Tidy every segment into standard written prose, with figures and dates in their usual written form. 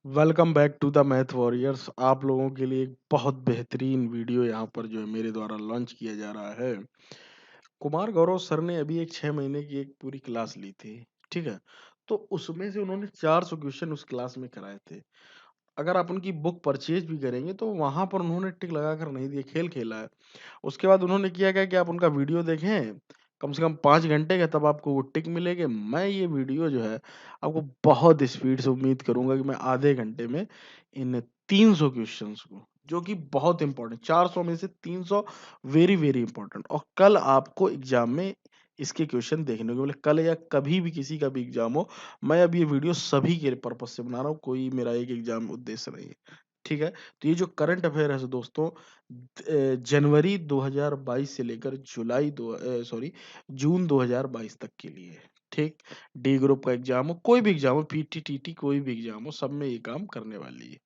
Welcome back to the math warriors. आप लोगों के लिए एक बहुत बेहतरीन वीडियो यहाँ पर जो है मेरे द्वारा लॉन्च किया जा रहा है। कुमार गौरव सर ने अभी एक 6 महीने की एक पूरी क्लास ली थी, ठीक है। तो उसमें से उन्होंने 400 क्वेश्चन उस क्लास में कराए थे। अगर आप उनकी बुक परचेज भी करेंगे तो वहां पर उन्होंने टिक लगाकर नहीं दिए, खेल खेला है। उसके बाद उन्होंने किया क्या कि आप उनका वीडियो देखें कम से कम 5 घंटे का, तब आपको वो टिक मिलेगी। मैं ये वीडियो जो है आपको बहुत स्पीड से, उम्मीद करूंगा कि मैं आधे घंटे में इन 300 क्वेश्चंस को, जो कि बहुत इंपॉर्टेंट, 400 में से 300 वेरी वेरी इंपॉर्टेंट, और कल आपको एग्जाम में इसके क्वेश्चन देखने को मिले, कल या कभी भी किसी का भी एग्जाम हो। मैं अब ये वीडियो सभी के पर्पज से बना रहा हूँ, कोई मेरा एक एग्जाम उद्देश्य नहीं है, ठीक है। तो ये जो करंट अफेयर है दोस्तों, जनवरी 2022 से लेकर जून 2022 तक के लिए है, ठीक। डी ग्रुप का एग्जाम हो, कोई भी एग्जाम हो, पीटी टीटी कोई भी एग्जाम हो, सब में ये काम करने वाली है।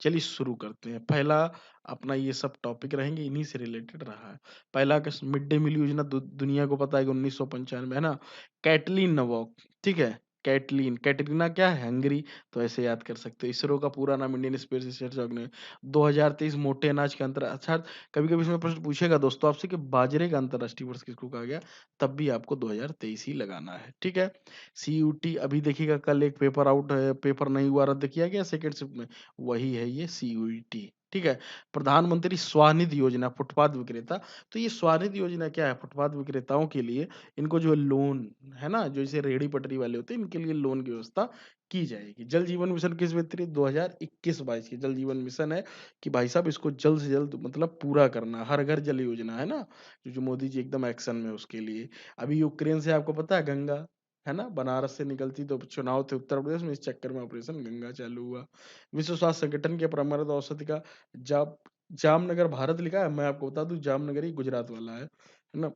चलिए शुरू करते हैं। पहला अपना ये सब टॉपिक रहेंगे, इन्हीं से रिलेटेड रहा है। पहला मिड डे मील योजना दुनिया को पता है कि 1995 है ना, कैटलीन नवोक, ठीक है। कैटलीन, कैटरीना क्या है, हंगरी, तो ऐसे याद कर सकते हो। इसरो का पूरा नाम इंडियन स्पेस रिसर्च ऑर्गेनाइजेशन। 2023 मोटे अनाज के अंतर, अच्छा कभी कभी इसमें प्रश्न पूछेगा दोस्तों आपसे कि बाजरे का अंतरराष्ट्रीय वर्ष किसको कहा गया, तब भी आपको 2023 ही लगाना है, ठीक है। सीयूटी अभी देखिएगा, कल एक पेपर आउट है, पेपर नहीं हुआ, रद्द किया गया सेकेंड शिफ्ट में, वही है ये सीयूटी, ठीक है। प्रधानमंत्री स्वानिधि योजना, फुटपाथ विक्रेता। तो ये स्वानिधि योजना क्या है, फुटपाथ विक्रेताओं के लिए, इनको जो लोन है ना, जो इसे रेहड़ी पटरी वाले होते हैं, इनके लिए लोन की व्यवस्था की जाएगी। जल जीवन मिशन किस वित्तीय 2021-22 की जल जीवन मिशन है कि भाई साहब इसको जल्द से जल्द मतलब पूरा करना। हर घर जल योजना है ना, जो मोदी जी एकदम एक्शन में उसके लिए। अभी यूक्रेन से आपको पता है गंगा, है ना, बनारस से निकलती, तो चुनाव थे उत्तर प्रदेश में, इस चक्कर में ऑपरेशन गंगा चालू हुआ। विश्व स्वास्थ्य संगठन के परमाणु औषधि का जाप जामनगर भारत लिखा है, मैं आपको बता दूं जामनगर ही गुजरात वाला है ना।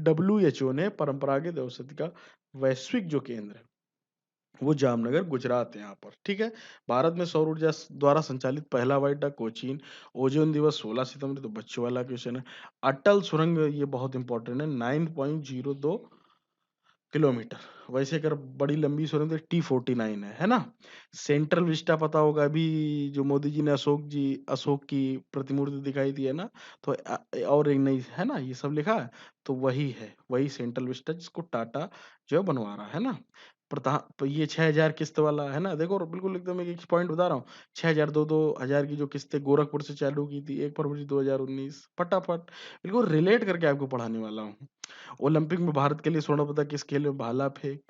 WHO ने परंपरागत औषधि का वैश्विक जो केंद्र है वो जामनगर गुजरात है यहाँ पर, ठीक है। भारत में सौर ऊर्जा द्वारा संचालित पहला हवाई अड्डा कोचीन। ओजोन दिवस 16 सितंबर, तो बच्चों वाला क्वेश्चन है। अटल सुरंग, ये बहुत इंपॉर्टेंट है, 9.02 किलोमीटर। वैसे अगर बड़ी लंबी सुरंग तो T49 है ना। सेंट्रल विस्टा पता होगा, अभी जो मोदी जी ने अशोक की प्रतिमूर्ति दिखाई थी है ना, तो और एक नई है ना, ये सब लिखा है, तो वही है, वही सेंट्रल विस्टा जिसको टाटा जो है बनवा रहा है ना। प्रधान, तो ये 6,000 किस्त वाला है ना, देखो बिल्कुल एकदम एक पॉइंट बता रहा हूँ। 6,000 दो हजार की जो किस्तें गोरखपुर से चालू की थी 1 फरवरी 2019, फटाफट बिल्कुल रिलेट करके आपको पढ़ाने वाला हूँ। ओलंपिक में भारत के लिए स्वर्ण पदक किस खेल में, भाला फेंक,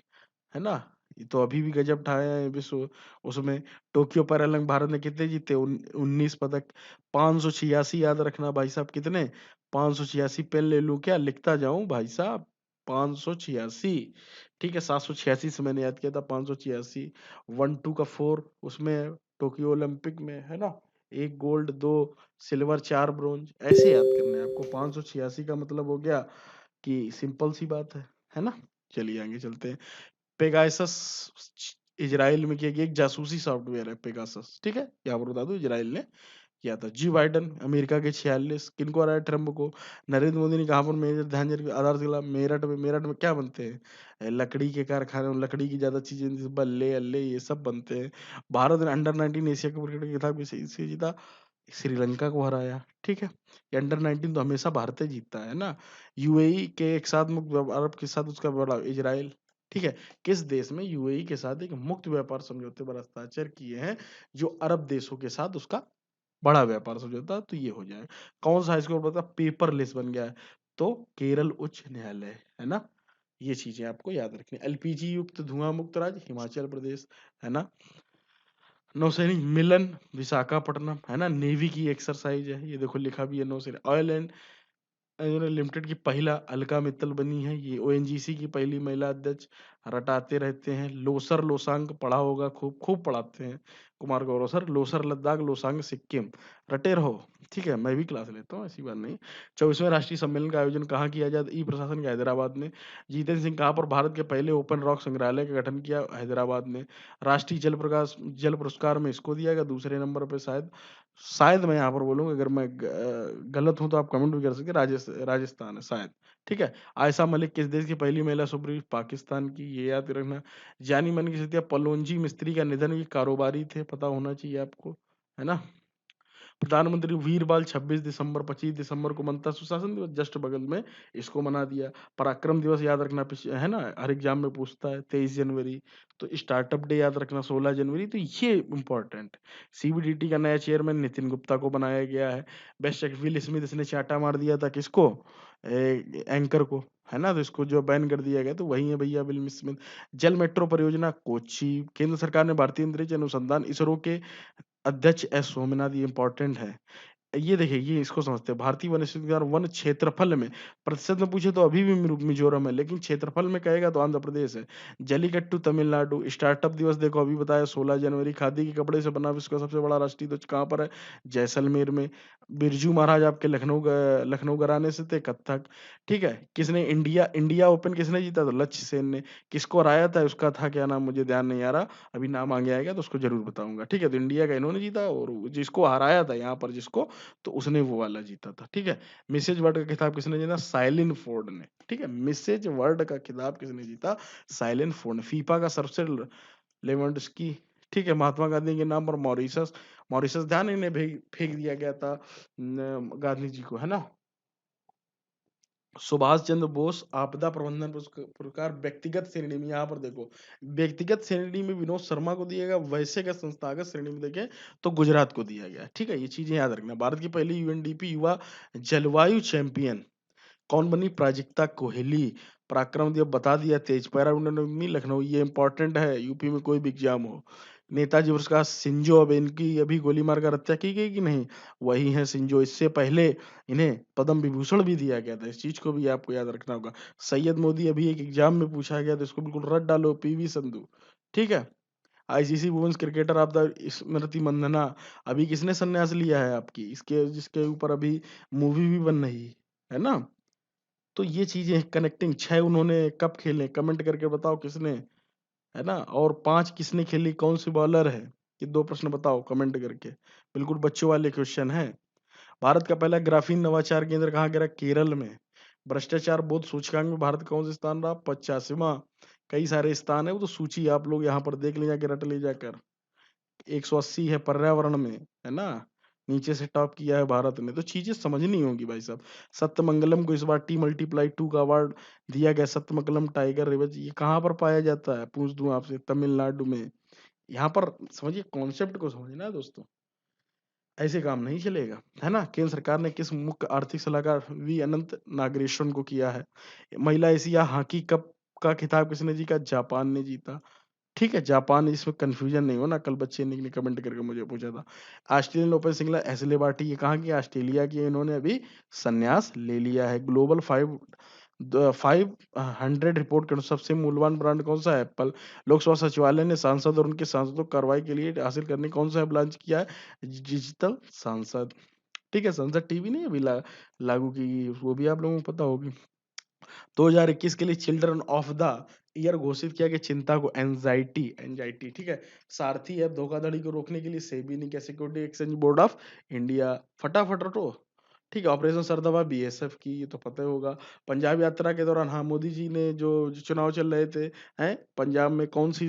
है ना। ये तो अभी भी गजब ढाया है विश्व उसमें। टोक्यो पैरालंपिक भारत ने कितने जीते, 19 पदक। 586 याद रखना भाई साहब, कितने, 586। पेन ले लूं क्या, लिखता जाऊं भाई साहब, 586, ठीक है। 786 से मैंने याद किया था, 586। 1 2 का 4 उसमें टोक्यो ओलंपिक में है ना, एक गोल्ड, 2 सिल्वर, 4 ब्रोंज, ऐसे याद करना है आपको। 586 का मतलब हो गया कि सिंपल सी बात है ना। चलिए आगे चलते हैं। पेगासस इजराइल में किया गया एक जासूसी सॉफ्टवेयर है पेगासस, ठीक है। यहाँ पर बता दूं इजराइल ने किया था। जी बाइडन अमेरिका के 46, किनको हराया, ट्रम्प को। नरेंद्र मोदी ने कहा पर मेजर ध्यानचंद आधारशिला, मेरठ में क्या बनते हैं, लकड़ी के कारखाने, लकड़ी की ज्यादा चीजें जैसे बल्ले अल्ले ये सब बनते हैं। भारत ने अंडर 19 एशिया कप क्रिकेट के खिताब से जीता, श्रीलंका को हराया, ठीक है। ये अंडर 19 तो हमेशा भारत ही जीतता है ना। यूएई के एक साथ मुक्त अरब के साथ उसका बड़ा इजराइल, ठीक है। किस देश में यूएई के साथ एक मुक्त व्यापार समझौते पर हस्ताक्षर किए हैं, जो अरब देशों के साथ उसका बड़ा व्यापार समझौता, तो ये हो जाए। कौन सा हाई स्कूल पता, पेपरलेस बन गया है, तो केरल उच्च न्यायालय, है ना। ये चीजें आपको याद रखनी। एलपीजी युक्त धुआं मुक्त राज्य हिमाचल प्रदेश, है ना। नौसैनिक मिलन विशाखापट्टनम, है ना। नेवी की एक्सरसाइज है, ये देखो लिखा भी है नौसैनिक। ऑयल एंड लिमिटेड की पहला अलका मित्तल बनी है, ये ओएनजीसी की पहली महिला अध्यक्ष। रटाते रहते हैं, लोसर लोसांग पढ़ा होगा, खूब खूब पढ़ाते हैं कुमार गौरव सर। लोसर लद्दाख, लोसांग सिक्किम, रटे रहो, ठीक है। मैं भी क्लास लेता हूँ, ऐसी बात नहीं। 24वें राष्ट्रीय सम्मेलन का आयोजन कहाँ किया जाए, ई प्रशासन के हैदराबाद ने। जितेंद्र सिंह कहाँ पर भारत के पहले ओपन रॉक संग्रहालय का गठन किया, हैदराबाद ने। राष्ट्रीय जल पुरस्कार में इसको दिया गया, दूसरे नंबर पे शायद, शायद मैं यहाँ पर बोलूंगा, अगर मैं गलत हूं तो आप कमेंट भी कर सकते हैं, राजस्थान है शायद, ठीक है। आयशा मलिक किस देश की पहली महिला सुप्रीम? पाकिस्तान की, ये याद रखना। जानी मानी की हत्या पलोंजी मिस्त्री का निधन, ये कारोबारी थे, पता होना चाहिए आपको, है ना। प्रधानमंत्री वीरबाल 26 दिसंबर 25 दिसंबर को मनता सुशासन दिवस, जस्ट बगल में इसको मना दिया। पराक्रम दिवस याद रखना, है ना, हर एग्जाम में पूछता है, 23 जनवरी। तो स्टार्टअप डे याद रखना 16 जनवरी। तो ये इंपॉर्टेंट। सीबीडीटी का नया चेयरमैन नितिन गुप्ता को बनाया गया है। बेस्ट विल स्मिथ, इसने चाटा मार दिया था किसको? एंकर को, है ना। तो इसको जो बैन कर दिया गया, तो वही है भैया विल स्मिथ। जल मेट्रो परियोजना कोच्चि। केंद्र सरकार ने भारतीय अंतरिक्ष अनुसंधान इसरो के अध्यक्ष एस सोमनाथ, ये इंपॉर्टेंट है। ये देखिए, ये इसको समझते हैं। भारतीय वन्यजीव विहार वन क्षेत्रफल में, प्रतिशत में पूछे तो अभी भी मिजोरम है, लेकिन क्षेत्रफल में कहेगा तो आंध्र प्रदेश है। जलीकट्टू तमिलनाडु। स्टार्टअप दिवस देखो अभी बताया 16 जनवरी। खादी के कपड़े से बना विश्व का सबसे बड़ा राष्ट्रीय ध्वज कहाँ पर है? जैसलमेर में। बिरजू महाराज आपके लखनऊ घराने से थे, कत्थक। ठीक है। किसने इंडिया इंडिया ओपन किसने जीता? तो लक्ष्य सेन ने। किसको हराया था? उसका था क्या नाम, मुझे ध्यान नहीं आ रहा, अभी नाम आगे आएगा तो उसको जरूर बताऊंगा। ठीक है। तो इंडिया का इन्होंने जीता, और जिसको हराया था यहाँ पर जिसको, तो उसने वो वाला जीता था। ठीक है। मिसेज वर्ल्ड का खिताब किसने जीता? साइलिन फोर्ड ने। ठीक है। मिसेज वर्ल्ड का खिताब किसने जीता? साइलिन फोर्ड ने। फीफा का सर्वश्रेष्ठ लेवेंडस्की। ठीक है। महात्मा गांधी के नाम पर मॉरिशस, मॉरिशस ध्यान, इन्हें फेंक दिया गया था गांधी जी को, है ना। सुभाष चंद्र बोस आपदा प्रबंधन पुरस्कार व्यक्तिगत श्रेणी में, यहाँ पर देखो, व्यक्तिगत श्रेणी में विनोद शर्मा को दिया गया। वैसे का संस्थागत श्रेणी में देखें तो गुजरात को दिया गया। ठीक है। ये चीजें याद रखना। भारत की पहली यूएनडीपी युवा जलवायु चैंपियन कौन बनी? प्राजक्ता कोहली। पराक्रम दिवस बता दिया, तेज पैरा उन्होंने लखनऊ, ये इंपॉर्टेंट है, यूपी में कोई भी एग्जाम हो। नेताजी पुरस्कार सिंजो अब, इनकी अभी गोली मारकर हत्या की गई कि नहीं? वही है सिंजो। इससे पहले इन्हें पद्म विभूषण भी दिया गया था, इस चीज को भी आपको याद रखना होगा। सैयद मोदी अभी एक एग्जाम में पूछा गया, तो इसको बिल्कुल रट डालो, पीवी संधू। ठीक है। ICC women's cricketer of the Smriti Mandhana, अभी किसने संन्यास लिया है आपकी, इसके जिसके ऊपर अभी मूवी भी बन रही है ना। तो ये चीजें कनेक्टिंग। 6 उन्होंने कब खेले, कमेंट करके बताओ किसने, है ना। और 5 किसने खेली, कौन सी बॉलर है? ये 2 प्रश्न बताओ कमेंट करके, बिल्कुल बच्चों वाले क्वेश्चन है। भारत का पहला ग्राफीन नवाचार केंद्र कहाँ गिरा? केरल में। भ्रष्टाचार बोध सूचकांक में भारत कौन सा स्थान रहा? 85वां। कई सारे स्थान है, वो तो सूची आप लोग यहाँ पर देख ले जाके, रट ले जाकर। 180 है पर्यावरण में, है ना। नीचे से टॉप किया है भारत ने, तो चीजें समझनी होगी भाई साहब। सत्यमंगलम को इस बार T+2 का अवार्ड दिया गया। सत्यमंगलम टाइगर रिजर्व, ये कहाँ पर पाया जाता है पूछ दूं आपसे? तमिलनाडु में। यहाँ पर समझिए, कॉन्सेप्ट को समझना है दोस्तों, ऐसे काम नहीं चलेगा, है ना। केंद्र सरकार ने किस मुख्य आर्थिक सलाहकार वी अनंत नागेश्वरन को किया है? महिला एशिया हॉकी कप का खिताब किसने जीता? जापान ने जीता। ठीक है। जापान, इसमें कंफ्यूजन नहीं हो ना, कल बच्चे ने कमेंट करके मुझे पूछा था। Australian Open single Ashleigh Barty, ये कहाँ की? ऑस्ट्रेलिया की। इन्होंने अभी संन्यास ले लिया है। ग्लोबल 500 रिपोर्ट के अनुसार सबसे मूल्यवान ब्रांड कौन सा है? एप्पल। लोकसभा सचिवालय ने सांसद और उनके सांसदों को कार्रवाई के लिए हासिल करने कौन सा ऐप लॉन्च किया है? डिजिटल सांसद। ठीक है। संसद टीवी नहीं अभी लागू की गई, वो भी आप लोगों को पता होगी। 2021 के लिए चिल्ड्रन ऑफ द ईयर घोषित किया गया चिंता को, एंजाइटी, एंजाइटी। ठीक है। सारथी ऐप धोखाधड़ी को रोकने के लिए सेबी ने क्या, security exchange board of India. फटाफट रटो। ठीक है। ऑपरेशन सरदवा बीएसएफ की, ये तो पता ही होगा। पंजाब यात्रा के दौरान, हाँ, मोदी जी ने जो चुनाव चल रहे थे, हैं, पंजाब में कौन सी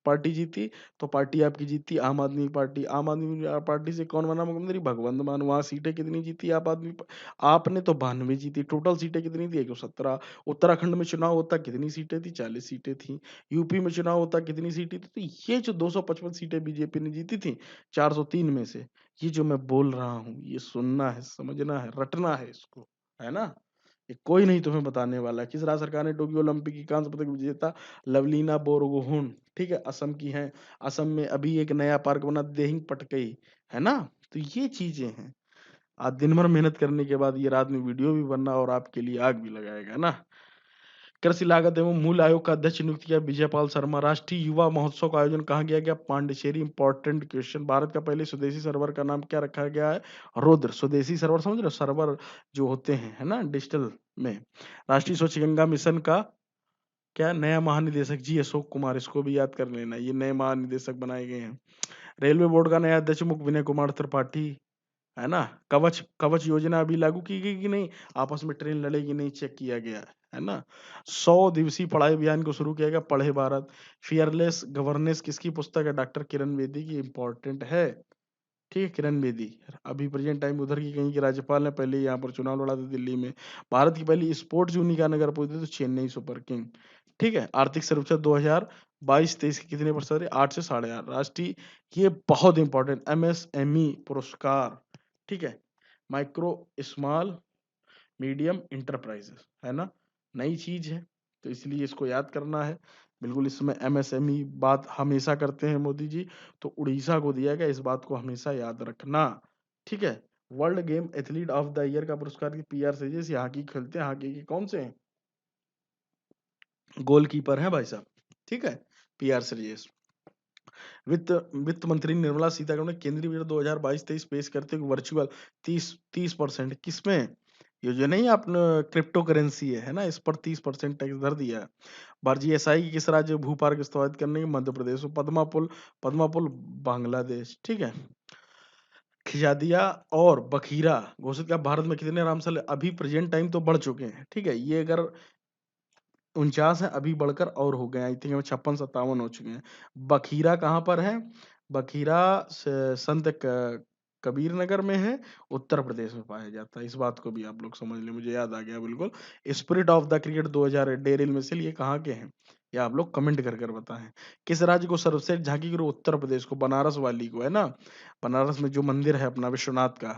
पार्टी जीती? तो पार्टी आपकी जीती आम आदमी पार्टी। आम आदमी पार्टी से कौन बना मुख्यमंत्री? भगवंत मान। वहां सीटें कितनी जीती आपने? तो 92 जीती। टोटल सीटें कितनी थी? 117। उत्तराखंड में चुनाव होता कितनी सीटें थी? 40 सीटें थी। यूपी में चुनाव होता कितनी सीटें थी? तो ये जो 255 सीटें बीजेपी ने जीती थी 403 में से, ये जो मैं बोल रहा हूँ, ये सुनना है, समझना है, रटना है इसको, है ना। ये कोई नहीं तुम्हें बताने वाला। किस राज्य सरकार ने टोक्यो ओलंपिक की कांस्य पदक विजेता लवलीना बोरगोहेन, ठीक है, असम की हैं। असम में अभी एक नया पार्क बना, देहिंग पटकई, है ना। तो ये चीजें हैं। आज दिन भर मेहनत करने के बाद ये रात में वीडियो भी बनना और आपके लिए आग भी लगाएगा ना। कृषि लागत एवं मूल आयोग का अध्यक्ष नियुक्त किया विजयपाल शर्मा। राष्ट्रीय युवा महोत्सव का आयोजन कहाँ किया गया? पांडिचेरी। Important question. भारत का पहले स्वदेशी सर्वर का नाम क्या रखा गया है? रुद्र। स्वदेशी सर्वर समझ रहे हो? सर्वर जो होते हैं, है ना, डिजिटल में। राष्ट्रीय स्वच्छ गंगा मिशन का क्या नया महानिदेशक? जी अशोक कुमार, इसको भी याद कर लेना, ये नए महानिदेशक बनाए गए हैं। रेलवे बोर्ड का नया अध्यक्ष मुख्य विनय कुमार त्रिपाठी, है ना? कवच कवच योजना अभी लागू की गई कि नहीं? आपस में ट्रेन लड़ेगी नहीं, चेक किया गया है ना? 100 दिवसीय पढ़ाई अभियान को शुरू किया गया, पढ़े भारत। फियरलेस गवर्नेंस किसकी पुस्तक है? डॉक्टर किरण बेदी की, इंपॉर्टेंट है। ठीक है, किरण बेदी। अभी प्रेजेंट टाइम उधर की कहीं की राज्यपाल ने, पहले यहाँ पर चुनाव लड़ा था दिल्ली में। भारत की पहली स्पोर्ट्स यूनिका का नगर पूछते तो चेन्नई सुपर किंग। ठीक है, आर्थिक सर्वेक्षण 2022-23 के कितने परसेंट है? 8 से 8.5। राष्ट्रीय, ये बहुत इंपॉर्टेंट, एमएसएमई पुरस्कार। ठीक है, माइक्रो स्मॉल मीडियम इंटरप्राइजेस, है ना? नई चीज है, तो इसलिए इसको याद करना है। बिल्कुल, इसमें एमएसएमई बात हमेशा करते हैं मोदी जी, तो उड़ीसा को दिया गया, इस बात को हमेशा याद रखना। ठीक है, world game athlete of the year का पुरस्कार पीआर सेजेस, यहाँ की खेलते हैं, हॉकी के कौन से हैं? गोलकीपर हैं भाई साहब। ठीक है, पीआर सेजेस। वित्त वित्त मंत्री निर्मला सीतारमण ने केंद्रीय बजट 2022-23 पेश करते हुए वर्चुअल 30% किसमें? ये जो नहीं, आपने क्रिप्टो करेंसी है ना, इस पर 30% टैक्स धर दिया है। भारतीय एसआई की किस राज्य भू पार्क स्थापित करने की? मध्य प्रदेश। पद्मा पुल बांग्लादेश। ठीक है, खिजादिया और बखीरा घोषित का भारत में कितने रामसल अभी प्रेजेंट टाइम तो बढ़ चुके हैं। ठीक है, ये अगर 49 है, अभी बढ़कर और हो गए, आई थिंक 56-57 हो चुके हैं। बखीरा कहाँ पर है? बखीरा संत कबीर नगर में है, उत्तर प्रदेश में पाया जाता है। इस बात को भी आप लोग समझ लें, मुझे याद आ गया बिल्कुल। Spirit of the cricket 2000 Daryl Mitchell, ये कहाँ के हैं? ये आप लोग कमेंट कर कर बताएं। किस राज्य को सर्वश्रेष्ठ झांकी गुरु? उत्तर प्रदेश को, बनारस वाली को, है ना? बनारस में जो मंदिर है अपना विश्वनाथ का।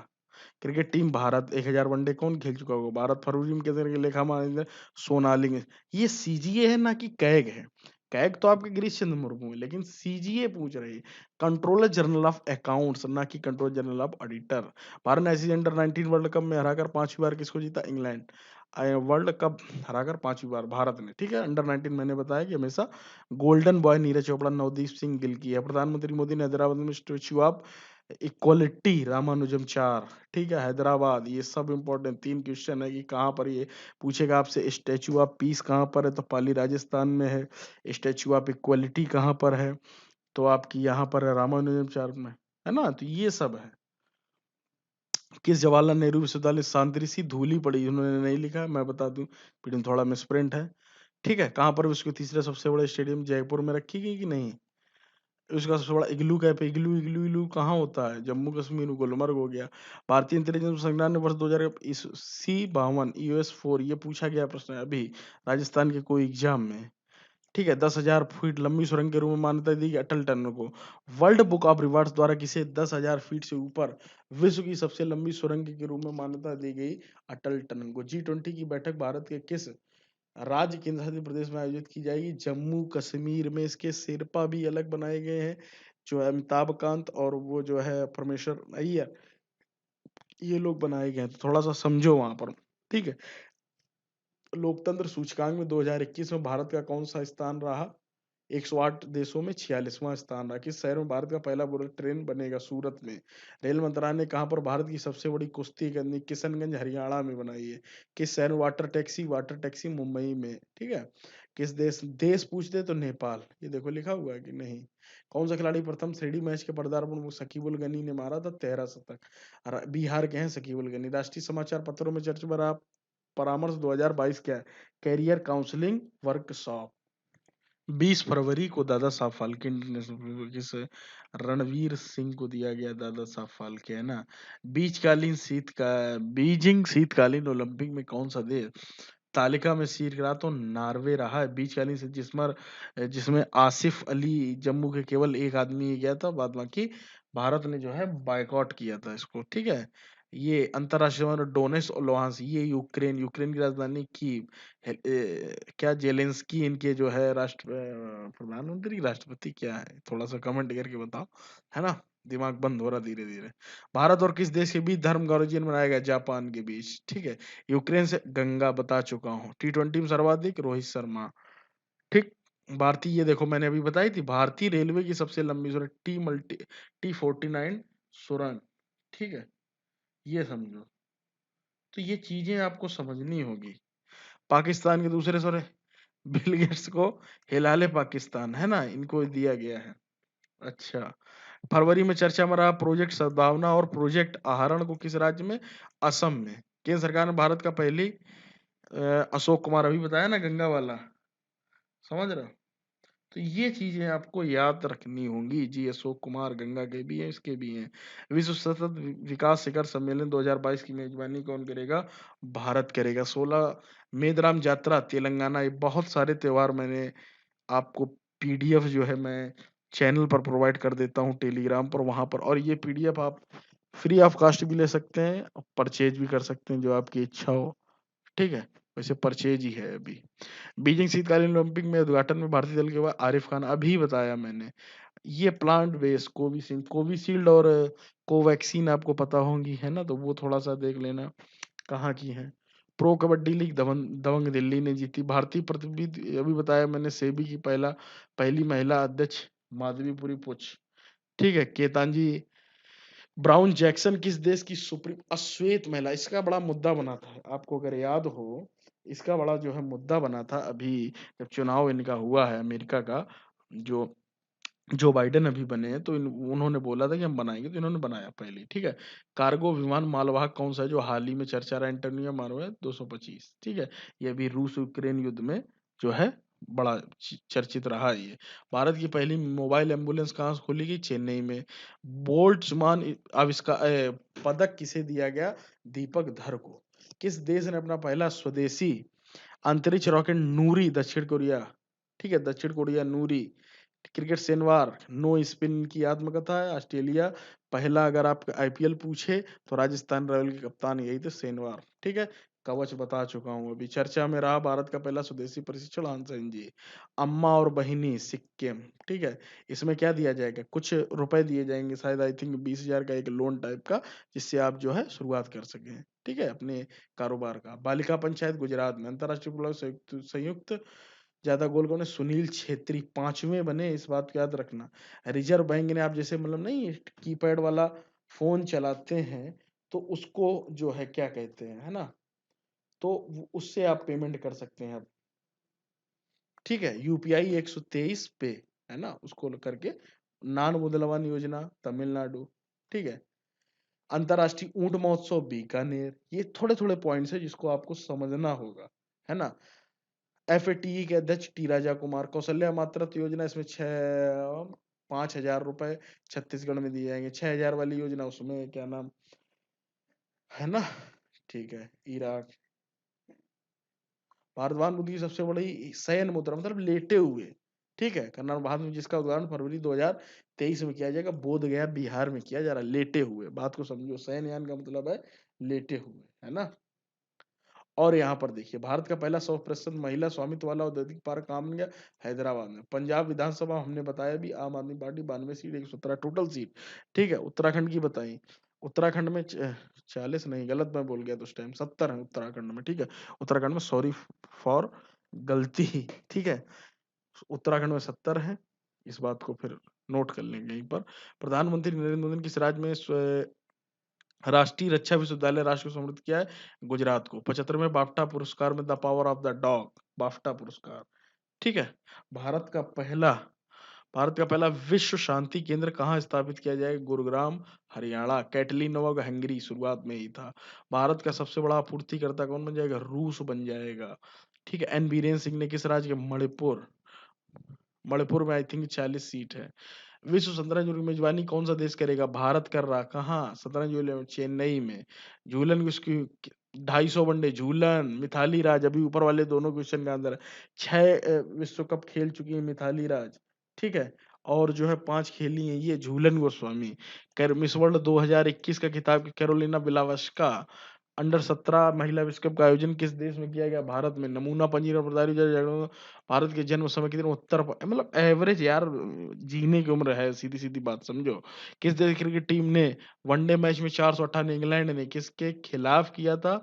क्रिकेट टीम भारत 1000 वनडे कौन खेल चुका होगा? भारत। फरवरी में कितने के लेखा मानते? सोनाली में। ये सीजीए है ना कि कैग है? कैग तो आपके गिरीश चंद्र मुर्मू है, लेकिन सीजीए पूछ रहे हैं, कंट्रोलर जनरल ऑफ अकाउंट्स, ना कि controller general of auditor. Bharat ने आईसीसी अंडर 19 वर्ल्ड कप में हराकर 5वीं बार किसको जीता? इंग्लैंड। वर्ल्ड कप हराकर 5वीं बार भारत ने। ठीक है, अंडर 19 मैंने बताया कि हमेशा गोल्डन बॉय नीरज चोपड़ा, नवदीप सिंह गिल की है। प्रधानमंत्री मोदी ने हैदराबाद में स्टेच्यू ऑफ इक्वलिटी रामानुजम 4। ठीक है, हैदराबाद। ये सब इंपॉर्टेंट 3 क्वेश्चन है कि कहाँ पर ये पूछेगा आपसे। स्टेच्यू ऑफ पीस कहाँ पर है? तो पाली राजस्थान में है। स्टेच्यू ऑफ इक्वलिटी कहाँ पर है? तो आपकी यहाँ पर है, रामानुजम 4 में, है ना? तो ये सब है। किस जवाहरलाल नेहरू विश्वविद्यालय शांति सी धूली पड़ी? उन्होंने नहीं लिखा, मैं बता दूं, पीछे थोड़ा मिसप्रिंट है। ठीक है, कहाँ पर विश्व के तीसरा सबसे बड़ा स्टेडियम? जयपुर में रखी गई कि नहीं? उसका सबसे बड़ा इग्लू कैफ है। इग्लू इग्लू इग्लू कहाँ होता है? जम्मू कश्मीर, गुलमर्ग हो गया। भारतीय अंतरिक्ष संज्ञान ने वर्ष 2000 C-52 EOS-4, ये पूछा गया प्रश्न है अभी राजस्थान के कोई एग्जाम में। ठीक है, 10,000 फीट लंबी सुरंग के रूप में मान्यता दी गई अटल टनल को। वर्ल्ड बुक ऑफ रिकॉर्ड्स द्वारा किसे 10,000 फीट से ऊपर विश्व की सबसे लंबी सुरंग के रूप में मान्यता दी गई? अटल टनल को। G20 की बैठक भारत के किस राज्य केंद्र शासित प्रदेश में आयोजित की जाएगी? जम्मू कश्मीर में। इसके शेरपा भी अलग बनाए गए हैं, जो है अमिताभ कांत और वो जो है परमेश्वर अय्यर, ये लोग बनाए गए हैं, तो थोड़ा सा समझो वहां पर। ठीक है, लोकतंत्र सूचकांक में 2021 में भारत का कौन सा स्थान रहा? 108 देशों में 46वां स्थान रहा। किस शहर में भारत का पहला बुलेट ट्रेन बनेगा? सूरत में। रेल मंत्रालय ने कहाँ पर भारत की सबसे बड़ी कुश्ती अकादमी किशनगंज हरियाणा में बनाई है? किस शहर में वाटर टैक्सी मुंबई में। ठीक है, किस देश देश पूछते तो नेपाल। ये देखो लिखा हुआ है कि नहीं? कौन सा खिलाड़ी प्रथम 3D मैच के पदार्पण में? शकीबुल गनी ने मारा था 13 शतक। बिहार के हैं शकीबुल गनी। राष्ट्रीय समाचार पत्रों में चर्चा पर आप परामर्श 2022 क्या है? Career counselling workshop. 20 फरवरी को दादा साहब फाल्के इंटरनेशनल किस रणवीर सिंह को दिया गया? दादा साहब फाल्के, है ना? बीजिंग शीतकालीन ओलंपिक में कौन सा देश तालिका में शीर्ष रहा? तो नॉर्वे रहा है बीचकालीन से, जिसमें आसिफ अली जम्मू के केवल एक आदमी ही गया था, बाद बाकी भारत ने जो है बायकॉट किया था इसको। ठीक है, ये अंतरराष्ट्रीय डोनेस और लुहांस, ये यूक्रेन यूक्रेन की राजधानी की क्या जेलेंस्की इनके जो है प्रधानमंत्री राष्ट्रपति क्या है? थोड़ा सा कमेंट करके बताओ, है ना? दिमाग बंद हो रहा धीरे धीरे। भारत और किस देश के बीच धर्म गौरव मनाया गया? जापान के बीच। ठीक है, यूक्रेन से गंगा बता चुका हूँ। T20 में सर्वाधिक रोहित शर्मा। ठीक, भारतीय, ये देखो मैंने अभी बताई थी, भारतीय रेलवे की सबसे लंबी सुरंग T49 सुरंग। ठीक है, ये समझो, तो ये चीजें आपको समझनी होगी। पाकिस्तान के दूसरे सर बिल गेट्स को हिलाले पाकिस्तान, है ना, इनको दिया गया है। अच्छा, फरवरी में चर्चा में रहा प्रोजेक्ट सद्भावना और प्रोजेक्ट आहरण को किस राज्य में? असम में। केंद्र सरकार ने भारत का पहली अशोक कुमार अभी बताया ना, गंगा वाला, समझ रहे हो? तो ये चीजें आपको याद रखनी होंगी जी। अशोक कुमार गंगा के भी हैं, इसके भी हैं। विश्व सतत विकास शिखर सम्मेलन 2022 की मेजबानी कौन करेगा? भारत करेगा। 16 मेदराम यात्रा तेलंगाना। ये बहुत सारे त्योहार मैंने आपको पीडीएफ जो है मैं चैनल पर प्रोवाइड कर देता हूँ टेलीग्राम पर, वहां पर। और ये पीडीएफ आप फ्री ऑफ कास्ट भी ले सकते हैं, परचेज भी कर सकते हैं, जो आपकी इच्छा हो। ठीक है, वैसे परचेज ही है अभी। बीजिंग शीतकालीन ओलंपिक में उद्घाटन में भारतीय दल के बाद आरिफ खान, अभी बताया मैंने। ये प्लांट बेस्ड कोविशील्ड और कोवैक्सीन आपको पता होंगी, है ना? तो वो थोड़ा सा देख लेना कहाँ की है। प्रो कबड्डी लीग दबंग दिल्ली ने जीती। भारतीय प्रतिनिधि अभी बताया मैंने, सेबी की पहली महिला अध्यक्ष माधवीपुरी पुछ। ठीक है, केतांजी ब्राउन जैक्सन किस देश की सुप्रीम अश्वेत महिला? इसका बड़ा मुद्दा बना था, आपको अगर याद हो। इसका बड़ा जो है मुद्दा बना था अभी, जब चुनाव इनका हुआ है अमेरिका का। जो जो बाइडेन अभी बने हैं, तो उन्होंने बोला था कि हम बनाएंगे, तो इन्होंने बनाया पहले। ठीक है। कार्गो विमान मालवाहक कौन सा है जो हाल ही में चर्चा रहा? एंटोनियो मारवे 225। ठीक है, ये अभी रूस यूक्रेन युद्ध में जो है बड़ा चर्चित रहा ये। भारत की पहली मोबाइल एम्बुलेंस कहाँ से खोली गई? चेन्नई में। बोल्ट्जमान आविष्कार पदक किसे दिया गया? दीपक धर को। किस देश ने अपना पहला स्वदेशी अंतरिक्ष रॉकेट नूरी, दक्षिण कोरिया, ठीक है, दक्षिण कोरिया नूरी। क्रिकेट सेनवार नो स्पिन की आत्मकथा है। ऑस्ट्रेलिया पहला, अगर आप आईपीएल पूछे तो राजस्थान रॉयल के कप्तान यही थे, सेनवार। ठीक है, कवच बता चुका हूं। अभी चर्चा में रहा भारत का पहला स्वदेशी प्रशिक्षण, आंसन जी। अम्मा और बहिनी सिक्किम। ठीक है, इसमें क्या दिया जाएगा? कुछ रुपए दिए जाएंगे, शायद आई थिंक 20,000 का एक लोन टाइप का, जिससे आप जो है शुरुआत कर सकें। ठीक है, अपने कारोबार का। बालिका पंचायत गुजरात में। अंतरराष्ट्रीय पुलाव संयुक्त ज्यादा गोल कौन है? सुनील छेत्री 5वें बने, इस बात को याद रखना। रिजर्व बैंक ने, आप जैसे मतलब नहीं कीपैड वाला फोन चलाते हैं, तो उसको जो है क्या कहते हैं, है ना? तो उससे आप पेमेंट कर सकते हैं अब। ठीक है, यूपीआई 123 पे, है ना, उसको करके। नान मुदलवान योजना तमिलनाडु। ठीक है। अंतरराष्ट्रीय ऊंट महोत्सव बीकानेर। ये थोड़े थोड़े पॉइंट्स है जिसको आपको समझना होगा, है ना? एफएटीई के अध्यक्ष टी राजा कुमार। कौशल्या मातृत्व योजना, इसमें 5,000 रुपए छत्तीसगढ़ में दिए जाएंगे। 6,000 वाली योजना, उसमें क्या नाम है ना? ठीक है, इराक। भारतवान बुद्ध की सबसे बड़ी शयन मुद्रा, मतलब लेटे हुए। ठीक है, कर्नाटक भारत में, जिसका उद्घाटन फरवरी 2023 में किया जाएगा। बोध गया बिहार में किया जा रहा है। लेटे हुए, बात को समझो। शयन यान का मतलब है लेटे हुए, है ना? और यहाँ पर देखिए, भारत का पहला 100% महिला स्वामित्व वाला औद्योगिक पार्क कहाँ बन गया? हैदराबाद में। पंजाब विधानसभा हमने बताया भी, आम आदमी पार्टी 92 सीट, 117 टोटल सीट। ठीक है, उत्तराखंड की बताई। उत्तराखंड में 40 नहीं, गलत मैं बोल गया तो उस टाइम 70 है उत्तराखंड में। ठीक है, उत्तराखंड में, सॉरी फॉर गलती। ठीक है, उत्तराखंड में 70 है। इस बात को फिर नोट कर लेंगे यहीं पर। प्रधानमंत्री नरेंद्र मोदी किस राज्य में राष्ट्रीय रक्षा विश्वविद्यालय राष्ट्र को समर्पित किया है? गुजरात को। 75वें बाफ्टा पुरस्कार में the power of the dog, BAFTA पुरस्कार। ठीक है। भारत का पहला भारत का पहला विश्व शांति केंद्र कहाँ स्थापित किया जाएगा? गुरुग्राम, हरियाणा। कैटली नोवाक हंगरी, शुरुआत में ही था। भारत का सबसे बड़ा आपूर्तिकर्ता कौन बन जाएगा? रूस बन जाएगा। ठीक है। एन बीरेन सिंह ने किस राज्य के? मणिपुर। मणिपुर में आई थिंक 40 सीट है। विश्व शतरंज की मेजबानी कौन सा देश करेगा? भारत कर रहा। कहाँ? शतरंज ओलंपियाड में, चेन्नई में। झूलन की उसकी 250 वनडे झूलन, मिथाली राज, अभी ऊपर वाले दोनों क्वेश्चन का आंसर है। 6 विश्व कप खेल चुकी है मिथाली राज। ठीक है, और जो है 5 खेली है ये झूलन गोस्वामी। मिस वर्ल्ड 2021 का खिताब कैरोलिना बिलावस्का। अंडर 17 महिला विश्व कप का आयोजन किस देश में किया गया? भारत में। नमूना पंजीकरण भारत के जन्म समय कितने? मतलब एवरेज यार, जीने की उम्र है, सीधी सीधी बात समझो। किस देश की क्रिकेट टीम ने वनडे मैच में 458, इंग्लैंड ने किसके खिलाफ किया था?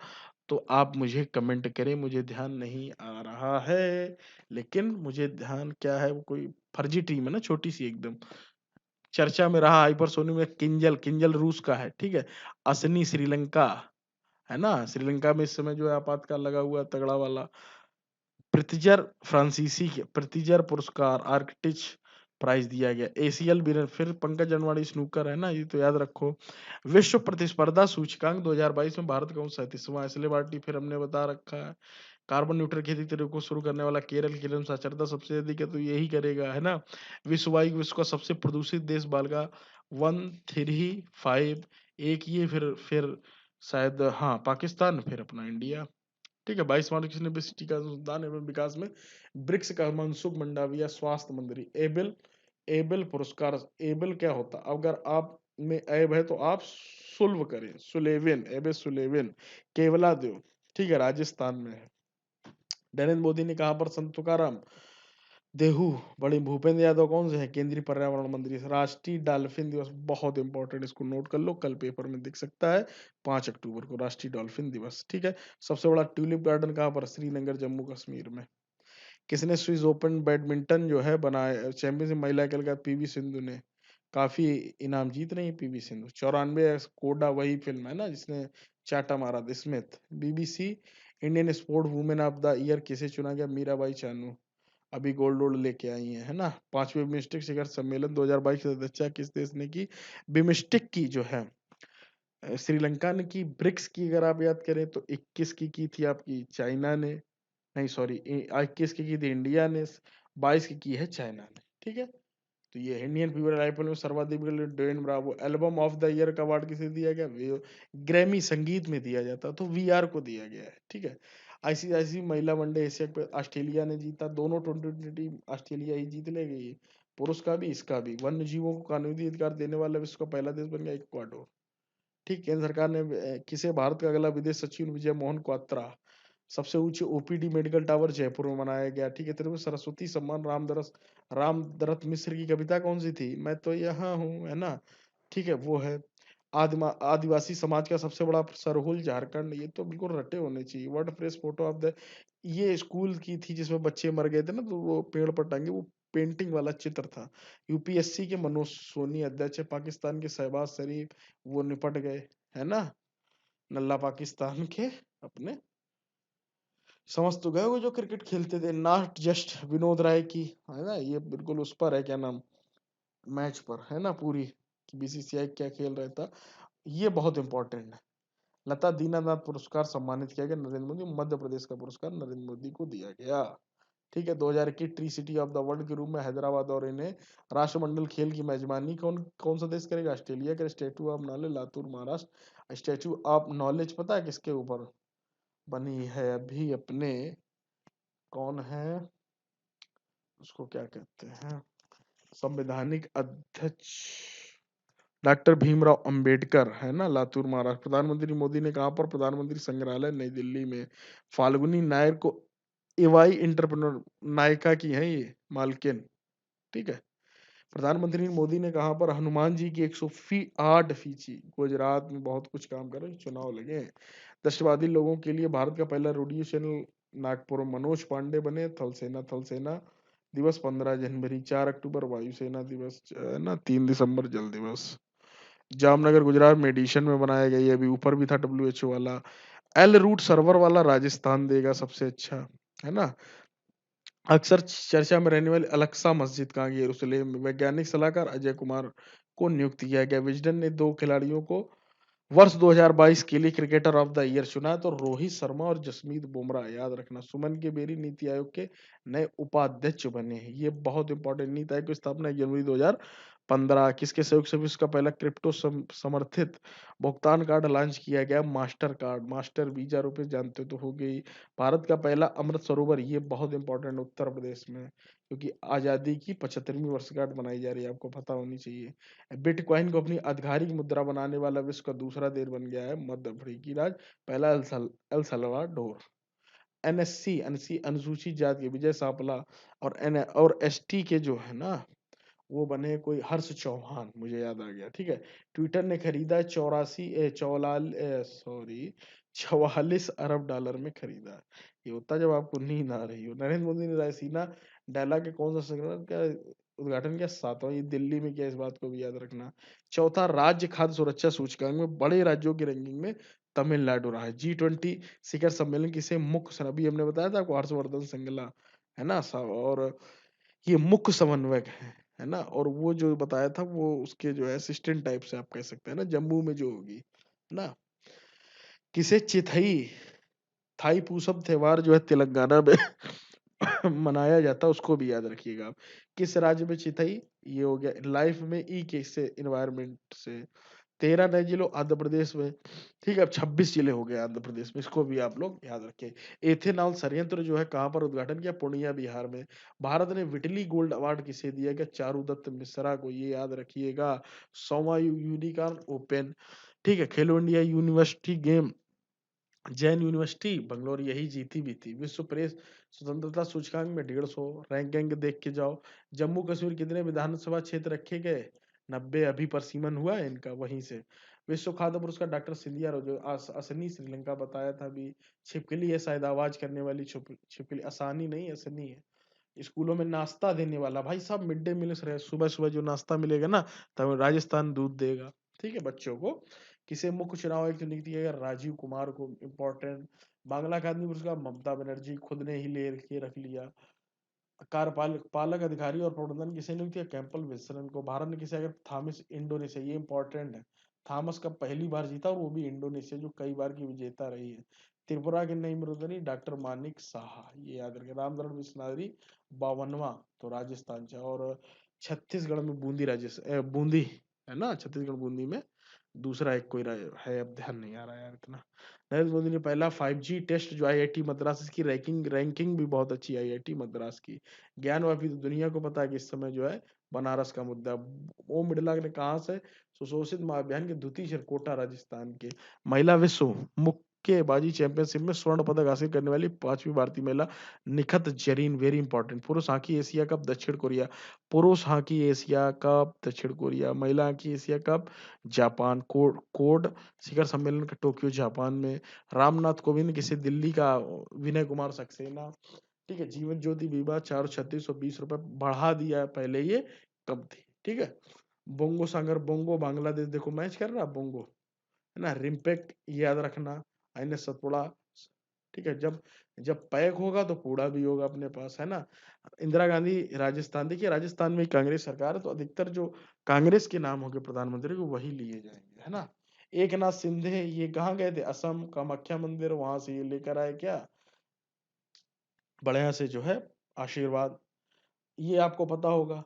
तो आप मुझे कमेंट करें, मुझे ध्यान नहीं आ रहा है, लेकिन मुझे ध्यान क्या है, वो कोई फर्जी टीम है ना, छोटी सी एकदम। चर्चा में रहा हाइपरसोनिक में किंजल, किंजल रूस का है। ठीक है। असनी श्रीलंका, है ना? श्रीलंका में इस समय जो है आपातकाल लगा हुआ है, तगड़ा वाला। प्रित्जर फ्रांसीसी के प्रित्जर पुरस्कार आर्कटिच प्राइज दिया गया। एसीएल विनर फिर पंकज अडवाणी स्नूकर है ना, ये तो याद रखो। विश्व प्रतिस्पर्धा सूचकांक 2022 में भारत कौन 37वां, इसलिए बाल्टी फिर हमने बता रखा है। कार्बन न्यूट्रल खेती तरीकों को शुरू करने वाला केरल, केरल साक्षरता सबसे अधिक है तो यही करेगा, है ना। विश्व का सबसे प्रदूषित देश बालका 135, एक ये फिर शायद हाँ पाकिस्तान, फिर अपना इंडिया। ठीक है। 22 मार्च किसने विश्व टीका अनुसंधान एवं विकास में ब्रिक्स का मनसुख मंडाविया स्वास्थ्य मंत्री। एबेल, एबेल पुरस्कार, एबेल क्या होता, अगर आप में ऐब है तो आप सुल्व करें, सुलेवेन, एबे सुलेवेन, केवला देव। ठीक है, राजस्थान में है। नरेंद्र मोदी ने कहा पर संत तुकाराम देहू बड़े भूपेंद्र यादव कौन से हैं, केंद्रीय पर्यावरण मंत्री। राष्ट्रीय डॉल्फिन दिवस बहुत इंपॉर्टेंट, इसको नोट कर लो, कल पेपर में दिख सकता है। 5 अक्टूबर को राष्ट्रीय डॉल्फिन दिवस। ठीक है। सबसे बड़ा ट्यूलिप गार्डन कहाँ पर, श्रीनगर जम्मू कश्मीर में। किसने स्विस ओपन बैडमिंटन जो है बनाया, चैंपियनशिप महिला के लिए पीवी सिंधु ने। काफी इनाम जीत रही है पीवी सिंधु। 94 कोडा वही फिल्म है ना जिसने चाटा मारा था, Smith. BBC Indian sport women of the year किसे चुना गया, मीराबाई चानू, अभी गोल्ड वोल्ड लेके आई है ना। 5वें बिम्स्टेक शिखर सम्मेलन 2022 की अध्यक्षता किस देश ने की, बिम्स्टेक की जो है श्रीलंका ने की। ब्रिक्स की अगर आप याद करें तो 21 की थी आपकी चाइना ने, नहीं सॉरी 21 की थी इंडिया ने, 22 की है चाइना ने। ठीक है। तो ये इंडियन फीवर आईपीएल में सर्वाधिक Dwayne Bravo album of the year का अवार्ड किसे दिया गया, ग्रैमी संगीत में दिया जाता तो वीआर को दिया गया है। ठीक है। आईसीआईसी महिला वनडे एशिया कप ऑस्ट्रेलिया ने जीता, दोनों टी20 ऑस्ट्रेलिया ही जीत ले गई। पुरुष का भी इसका भी। वन्य जीवों को कानूनी अधिकार देने वाला विश्व का पहला देश बन गया इक्वाडोर। ठीक। केंद्र सरकार ने किसे भारत का अगला विदेश सचिव, विजय मोहन क्वात्रा। सबसे ऊंचे ओपीडी मेडिकल टावर जयपुर में बनाया गया। ठीक है। तेरे को सरस्वती सम्मान रामदरत मिश्र की कविता कौन सी थी, मैं तो यहाँ हूँ, है ना। ठीक है, वो है। आदिवासी समाज का सबसे बड़ा सरहुल झारखंड, ये तो बिल्कुल रटे होने चाहिए। World press photo of the, ये स्कूल की थी जिसमें बच्चे मर गए थे ना, तो वो पेड़ पर टांगे, वो पेंटिंग वाला चित्र था। यूपीएससी के मनोज सोनी अध्यक्ष है। पाकिस्तान के शहबाज शरीफ वो निपट गए, है ना, नल्ला पाकिस्तान के अपने। समझ तो गए वो जो क्रिकेट खेलते थे, नॉट जस्ट विनोद राय की, है ना, ये बिल्कुल उस पर है, क्या नाम, मैच पर है ना पूरी, कि बीसीसीआई क्या खेल रहा था। ये बहुत इंपॉर्टेंट है। लता दीनानाथ पुरस्कार सम्मानित किया गया नरेंद्र मोदी, मध्य प्रदेश का पुरस्कार नरेंद्र मोदी को दिया गया। ठीक है। 2021 tree city of the world के रूप में हैदराबाद और इन्हें राष्ट्रमंडल खेल की मेजबानी कौन कौन सा देश करेगा, ऑस्ट्रेलिया का। Statue of knowledge Latur Maharashtra. Statue of knowledge पता है किसके ऊपर बनी है अभी अपने, कौन है उसको क्या कहते हैं, संवैधानिक अध्यक्ष डॉक्टर भीमराव अंबेडकर, है ना, लातूर महाराष्ट्र। प्रधानमंत्री मोदी ने कहा पर, प्रधानमंत्री संग्रहालय नई दिल्ली में। फाल्गुनी नायर को एवाई इंटरप्रेन्योर नायका की है ये मालकिन। ठीक है। प्रधानमंत्री मोदी ने कहा पर, हनुमान जी की 108 फीची, गुजरात में बहुत कुछ काम कर रहे हैं, चुनाव लगे हैं। दृष्टिबाधित लोगों के लिए भारत का पहला रेडियो चैनल नागपुर में मनोज पांडे बने। थल सेना दिवस 15 जनवरी। 4 अक्टूबर वायुसेना दिवस, है ना, 3 दिसंबर जल दिवस। जामनगर गुजरात में एडिशन में बनाया गया, ये अभी ऊपर भी था डब्ल्यूएचओ वाला। एल रूट सर्वर वाला राजस्थान देगा सबसे अच्छा, है ना। अक्सर चर्चा में रहने वाली अलक्सा मस्जिद कहाँ की, यरूशलेम में। वैज्ञानिक सलाहकार अजय कुमार को नियुक्त किया गया। विजडन ने 2 खिलाड़ियों को वर्ष 2022 के लिए क्रिकेटर ऑफ द ईयर चुना, तो रोहित शर्मा और जसमीत बुमराह, याद रखना। सुमन के बेरी नीति आयोग के नए उपाध्यक्ष बने हैं, ये बहुत इंपॉर्टेंट। नीति आयोग की स्थापना 1 जनवरी 2015। किसके सहयोग से विश्व का पहला क्रिप्टो समर्थित भुगतान कार्ड लॉन्च किया गया, मास्टर कार्ड, मास्टर वीजा रुपए जानते तो हो गई। भारत का पहला अमृत सरोवर, ये बहुत इंपॉर्टेंट, उत्तर प्रदेश में, क्योंकि आजादी की 75वीं वर्षगांठ मनाई जा रही है, आपको पता होनी चाहिए। बिटकॉइन को अपनी आधिकारिक मुद्रा बनाने वाला विश्व का दूसरा देश बन गया है मध्य अफ्रीकी राज, पहला एल सल्वाडोर। एनएससी एनसी अनुसूचित जाति के विजय सापला और एसटी के जो है ना, वो बने कोई हर्ष चौहान, मुझे याद आ गया। ठीक है। ट्विटर ने खरीदा है 44 अरब डॉलर में खरीदा। ये होता जब आपको नींद आ रही हो। नरेंद्र मोदी ने रायसीना डायला के कौन सा संग्रह का उद्घाटन किया, 7वां, ये दिल्ली में किया, इस बात को भी याद रखना। चौथा, राज्य खाद्य सुरक्षा सूचकांक में बड़े राज्यों की रैंकिंग में तमिलनाडु रहा है। G20 शिखर सम्मेलन किसे मुख्य, अभी हमने बताया था आपको, हर्षवर्धन श्रृंगला, है ना, और ये मुख्य समन्वयक है ना। और वो जो बताया था वो उसके जो है असिस्टेंट टाइप से आप कह सकते हैं ना, जम्मू में जो होगी, है ना। किसे चिथई थाई पूसम त्योहार जो है तेलंगाना में मनाया जाता है, उसको भी याद रखिएगा आप। किस राज्य में चिथई, ये हो गया लाइफ में ई के से इन्वायरमेंट से। 13 नए जिलों आंध्र प्रदेश में, ठीक है। अब 26 जिले हो गए आंध्र प्रदेश में, इसको भी आप लोग याद रखें। एथेनॉल संयंत्र जो है कहाँ पर उद्घाटन किया, पूर्णिया बिहार में। भारत ने विटली गोल्ड अवार्ड किसे दिया गया, चारुदत्त मिश्रा को, ये याद रखिएगा। 100वां यूनिकॉर्न ओपन, ठीक है। खेलो India university game, Jain university Bangalore यही जीती भी थी। विश्व प्रेस स्वतंत्रता सूचकांक में 150 रैंकिंग देख के जाओ। जम्मू कश्मीर कितने विधानसभा क्षेत्र रखे गए, 90 अभी पर सीमन हुआ है इनका वहीं से। विश्व खाद्य पुरस्कार डॉक्टर सिंधिया जो असनी श्रीलंका बताया था अभी। छिपकली है शायद आवाज करने वाली छिपकली, आसानी नहीं असनी है। स्कूलों में नाश्ता देने वाला, भाई साहब मिड डे मील रहे, सुबह सुबह जो नाश्ता मिलेगा ना, तब राजस्थान दूध देगा, ठीक है बच्चों को। किसे मुख्य चुनाव आयुक्त नियुक्त किया गया, राजीव कुमार को, इम्पोर्टेंट। बांग्ला अकादमी पुरस्कार ममता बनर्जी खुद ने ही ले के रख लिया। कार्यपालक पालक अधिकारी और प्रबंधन किसे नियुक्त किया, कैंपल विल्सन को। भारत ने किसे अगर थॉमस इंडोनेशिया, ये इंपॉर्टेंट है। थॉमस कप पहली बार जीता, और वो भी इंडोनेशिया जो कई बार की विजेता रही है। त्रिपुरा के नई मुद्रणी डॉक्टर मानिक साहा, ये याद रखें। रामधरण विश्वनाथरी 52वां तो राजस्थान से। और छत्तीसगढ़ में बूंदी बूंदी है ना, छत्तीसगढ़ बूंदी में दूसरा एक कोई है, अब ध्यान नहीं आ रहा है यार इतना। नरेंद्र मोदी ने पहला 5G टेस्ट जो आईआईटी मद्रास, इसकी रैंकिंग रैंकिंग भी बहुत अच्छी आईआईटी मद्रास की। ज्ञानवापी तो दुनिया को पता है कि इस समय जो है बनारस का मुद्दा। ओम बिड़ला ने कहा से सुशोषित महाअभियान के द्वितीय कोटा राजस्थान के। महिला विश्व मुक्केबाजी चैंपियनशिप में स्वर्ण पदक हासिल करने वाली 5वीं भारतीय महिला निखत जरीन, वेरी इंपॉर्टेंट। पुरुष हॉकी एशिया कप दक्षिण कोरिया, पुरुष हॉकी एशिया कप दक्षिण कोरिया, महिला हॉकी एशिया कप जापान। कोड कोड शिखर सम्मेलन का टोक्यो जापान में। रामनाथ कोविंद किसे, दिल्ली का विनय कुमार सक्सेना, ठीक है। जीवन ज्योति बीमा 43620 रुपए बढ़ा दिया है, पहले ये कम थी, ठीक है। बोंगो सागर बोंगो बांग्लादेश देखो मैच कर रहा बोंगो, है ना। रिम्पेक्ट याद रखना, आईने सतपुड़ा, ठीक है। जब जब पैक होगा तो कूड़ा भी होगा अपने पास, है ना। इंदिरा गांधी राजस्थान, देखिए राजस्थान में कांग्रेस सरकार है, तो अधिकतर जो कांग्रेस के नाम होंगे प्रधानमंत्री को वही लिए जाएंगे, है ना। एक नाथ शिंदे ये कहाँ गए थे, असम कामाख्या मंदिर, वहां से ये लेकर आए क्या, बढ़िया से जो है आशीर्वाद। ये आपको पता होगा,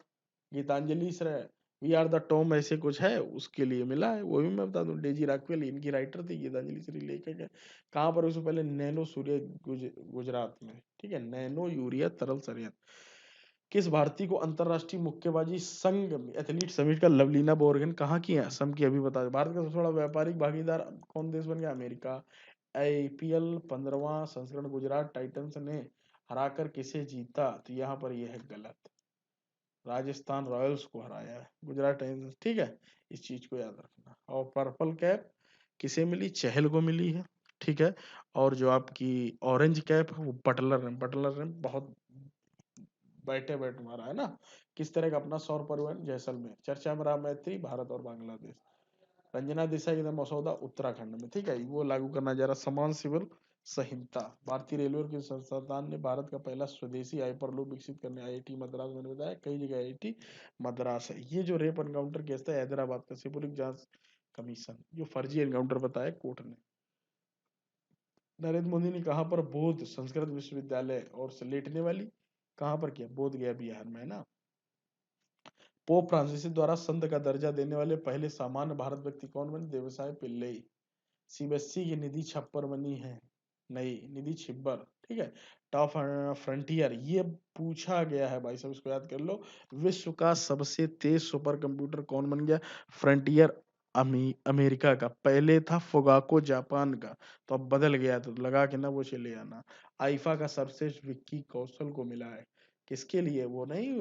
गीतांजलि श्रेय वी आर द टॉम ऐसे कुछ है, उसके लिए मिला है, वो भी मैं बता दूं। डेजी राक्वेल इनकी राइटर थी, गीतांजलि श्री लेके गए। कहाँ पर, उससे पहले नैनो सूर्य गुजरात में, ठीक है। नैनो यूरिया तरल संयंत्र। किस भारतीय को अंतरराष्ट्रीय मुक्केबाजी संघ एथलीट समिट का लवलीना बोर्गन कहाँ की है, असम की, अभी बता दें। भारत का सबसे बड़ा व्यापारिक भागीदार कौन देश बन गया, अमेरिका। आईपीएल 15वां संस्करण गुजरात टाइटंस ने हराकर किसे जीता, तो यहाँ पर यह है गलत, राजस्थान रॉयल्स को हराया है गुजरात टाइटंस, ठीक है। इस चीज को याद रखना। और पर्पल कैप किसे मिली, चहल को मिली है, ठीक है। और जो आपकी ऑरेंज कैप है वो बटलर ने बहुत बैठे बैठ मारा है ना। किस तरह का अपना सौर परिवहन, जैसलमेर। चर्चा में रहा मैत्री भारत और बांग्लादेश। रंजना देसाई का मसौदा उत्तराखंड में, ठीक है, वो लागू करना जा रहा। समान सिविल संहिता। भारतीय रेलवे के संस्थान ने भारत का पहला स्वदेशी हाइपरलूप विकसित करने, आईआईटी मद्रास, मैंने बताया कई जगह आईआईटी मद्रास है। ये जो रेप एनकाउंटर केस था हैदराबाद का, सिपुलिक जांच कमीशन जो फर्जी एनकाउंटर बताया कोर्ट ने। नरेंद्र मोदी ने कहा पर बोध संस्कृत विश्वविद्यालय और सलेटने वाली कहाँ पर किया, बोध गया बिहार में, है ना। पोप फ्रांसिस द्वारा संत का दर्जा देने वाले पहले सामान्य भारत व्यक्ति कौन बने, देवसाय पिल्लई। सीबीएसई की निधि छप्पर बनी है, नई निधि छिब्बर, ठीक है। टॉप फ्रंटियर ये पूछा गया है भाई साहब, इसको याद कर लो। विश्व का सबसे तेज सुपर कंप्यूटर कौन बन गया, फ्रंटियर अमेरिका का। पहले था फोगाको जापान का, तो अब बदल गया, तो लगा के ना वो चले आना। आईफा का सर्वश्रेष्ठ विक्की कौशल को मिला है, किसके लिए, वो नहीं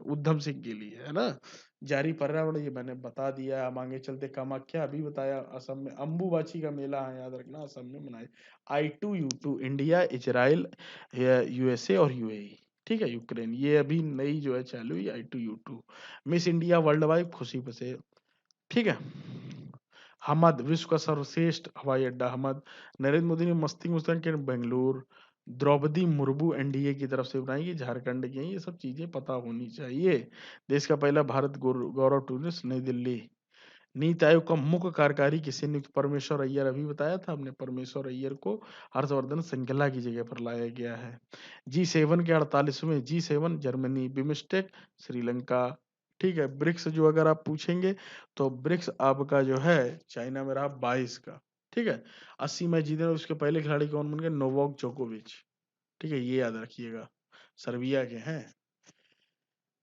उद्धम सिंह के लिए, है ना। जारी पर्यावरण ये मैंने बता दिया। अब आगे चलते, कामाख्या अभी बताया, असम में अम्बुबाची का मेला है, याद रखना असम में मनाए। I2U2 इंडिया इजराइल यूएसए और यूएई, ठीक है। यूक्रेन ये अभी नई जो है चालू हुई I2U2। Miss India world wide खुशी से, ठीक है। हमद विश्व का सर्वश्रेष्ठ हवाई अड्डा हमद। नरेंद्र मोदी ने मस्ती मुस्तान के बेंगलुरु। द्रौपदी मुर्मू एनडीए की तरफ से बनाई, ये झारखंड की हैं, ये सब चीजें पता होनी चाहिए। देश का पहला भारत गौरव टूरिस्ट नई दिल्ली। नीति आयोग का मुख्य कार्यकारी किसे नियुक्त? परमेश्वर अय्यर, अभी बताया था हमने, परमेश्वर अय्यर को हर्षवर्धन श्रृंगला की जगह पर लाया गया है। G7 के 48वें, G7 जर्मनी, बिमस्टेक श्रीलंका। ठीक है, ब्रिक्स जो अगर आप पूछेंगे तो ब्रिक्स आपका जो है चाइना में रहा 22 का। ठीक है, 80 मैच जीते उसके पहले खिलाड़ी कौन बन गए? नोवाक जोकोविच। ठीक है, ये याद रखिएगा, सर्बिया के हैं।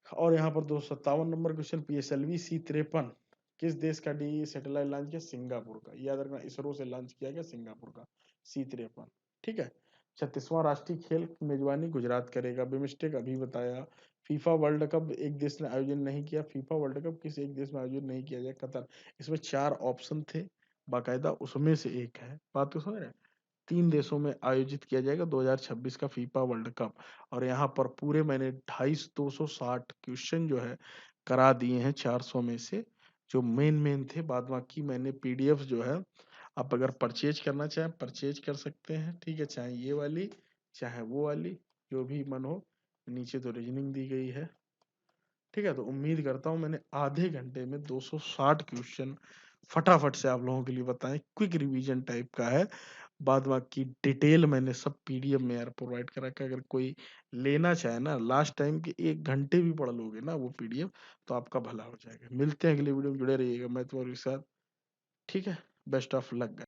और यहाँ पर 257 नंबर क्वेश्चन, PSLV C53 किस देश का डी सैटेलाइट लॉन्च किया? सिंगापुर का। याद रखना, इसरो से लॉन्च किया गया सिंगापुर का C53। ठीक है, 36वां राष्ट्रीय खेल की मेजबानी गुजरात करेगा। बिमस्टेक अभी बताया। फीफा वर्ल्ड कप एक देश ने आयोजन नहीं किया। फीफा वर्ल्ड कप किस एक देश में आयोजन नहीं किया गया? कतर। इसमें 4 ऑप्शन थे बाकायदा, उसमें से एक है। बात को समझ रहे हैं? 3 देशों में आयोजित किया जाएगा 2026 का फीफा वर्ल्ड कप। और यहाँ पर पूरे मैंने 260 क्वेश्चन जो है करा दिए हैं 400 में से, जो मेन थे। बाद बाकी मैंने पीडीएफ जो है, आप अगर परचेज करना चाहें परचेज कर सकते हैं। ठीक है, चाहे ये वाली चाहे वो वाली, जो भी मन हो। नीचे तो रीजनिंग दी गई है। ठीक है, तो उम्मीद करता हूँ मैंने आधे घंटे में 260 क्वेश्चन फटाफट से आप लोगों के लिए बताएं। क्विक रिवीजन टाइप का है। बाद बाकी डिटेल मैंने सब पीडीएफ में यार प्रोवाइड करा के, अगर कोई लेना चाहे ना, लास्ट टाइम के 1 घंटे भी पढ़ लोगे ना वो पीडीएफ, तो आपका भला हो जाएगा। मिलते हैं अगले वीडियो में, जुड़े रहिएगा मैं तुम्हारे साथ। ठीक है, बेस्ट ऑफ लक।